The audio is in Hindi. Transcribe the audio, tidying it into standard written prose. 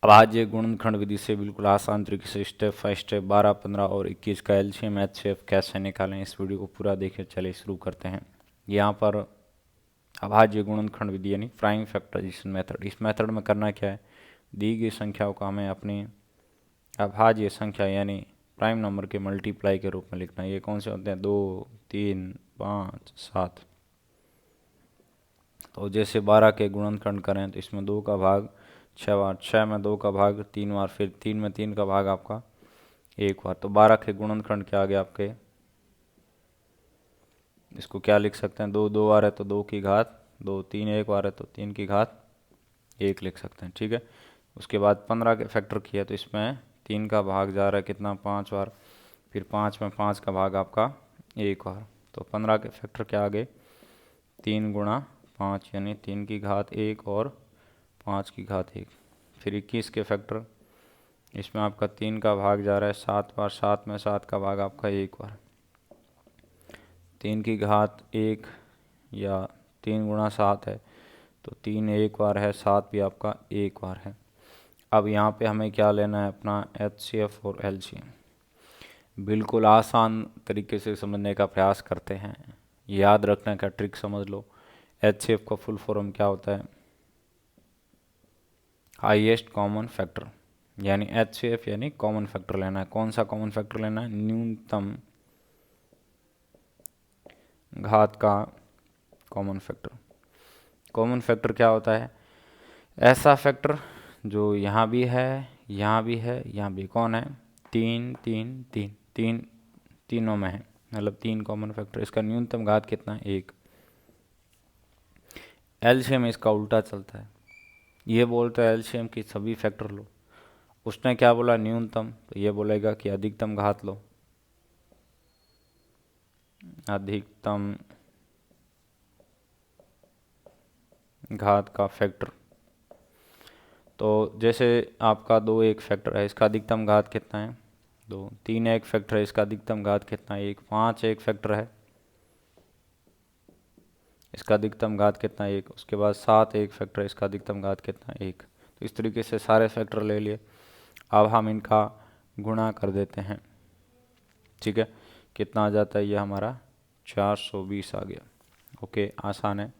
अभाज्य गुणनखंड विधि से बिल्कुल आसान तरीके से स्टेप बाय स्टेप 12, 15 और 21 का एलसीएम एचसीएफ कैसे निकालें, इस वीडियो को पूरा देखिए। चलिए शुरू करते हैं। यहाँ पर अभाज्य गुणनखंड विधि यानी प्राइम फैक्टराइजेशन मेथड, इस मेथड में करना क्या है, दी गई संख्याओं को हमें अपनी अभाज्य संख्या यानी प्राइम नंबर के मल्टीप्लाई के रूप में लिखना है। ये कौन से होते हैं, 2, 3, 5, 7। तो जैसे 12 के गुणनखंड करें तो इसमें 2 का भाग 6 बार, 6 में 2 का भाग 3 बार, फिर 3 में 3 का भाग आपका 1 बार। तो 12 के गुणनखंड क्या आ गया आपके, इसको क्या लिख सकते हैं, 2 2 बार है तो 2 की घात 2, 3 1 बार है तो 3 की घात 1 लिख सकते हैं। ठीक है। उसके बाद 15 के फैक्टर किया तो इसमें 3 का भाग जा रहा है कितना, 5 बार, फिर 5 में 5 का भाग आपका 1 बार। तो 15 के फैक्टर क्या आ गए, 3 गुणा 5 यानी 3 की घात 1 और 5 की घात 1। फिर 21 के फैक्टर, इसमें आपका 3 का भाग जा रहा है 7 बार, 7 में 7 का भाग आपका 1 बार। 3 की घात 1 या 3 गुणा 7 है तो 3 1 बार है, 7 भी आपका 1 बार है। अब यहाँ पे हमें क्या लेना है, अपना एचसीएफ और एलसीएम। बिल्कुल आसान तरीके से समझने का प्रयास करते हैं, याद रखने का ट्रिक समझ लो। एचसीएफ का फुल फॉर्म क्या होता है, हाईएस्ट कॉमन फैक्टर, यानी एचसीएफ यानी कॉमन फैक्टर लेना है। कौन सा कॉमन फैक्टर लेना है, न्यूनतम घात का कॉमन फैक्टर। कॉमन फैक्टर क्या होता है, ऐसा फैक्टर जो यहाँ भी है, यहाँ भी है, यहाँ भी। कौन है, 3 3 3 3 तीनों में है, मतलब 3 कॉमन फैक्टर। इसका न्यूनतम घात कितना है, 1। एलसीएम इसका उल्टा चलता है, ये बोलता है एलसीएम की सभी फैक्टर लो, उसने क्या बोला न्यूनतम, तो ये बोलेगा कि अधिकतम घात लो, अधिकतम घात का फैक्टर। तो जैसे आपका 2 एक फैक्टर है, इसका अधिकतम घात कितना है, 2। 3 एक फैक्टर है, इसका अधिकतम घात कितना है, 1। 5 एक फैक्टर है, इसका अधिकतम घात कितना है, 1। उसके बाद 7 एक फैक्टर है, इसका अधिकतम घात कितना है, 1। तो इस तरीके से सारे फैक्टर ले लिए। अब हम इनका गुणा कर देते हैं। ठीक है, कितना आ जाता है, ये हमारा 420 आ गया। ओके, आसान है।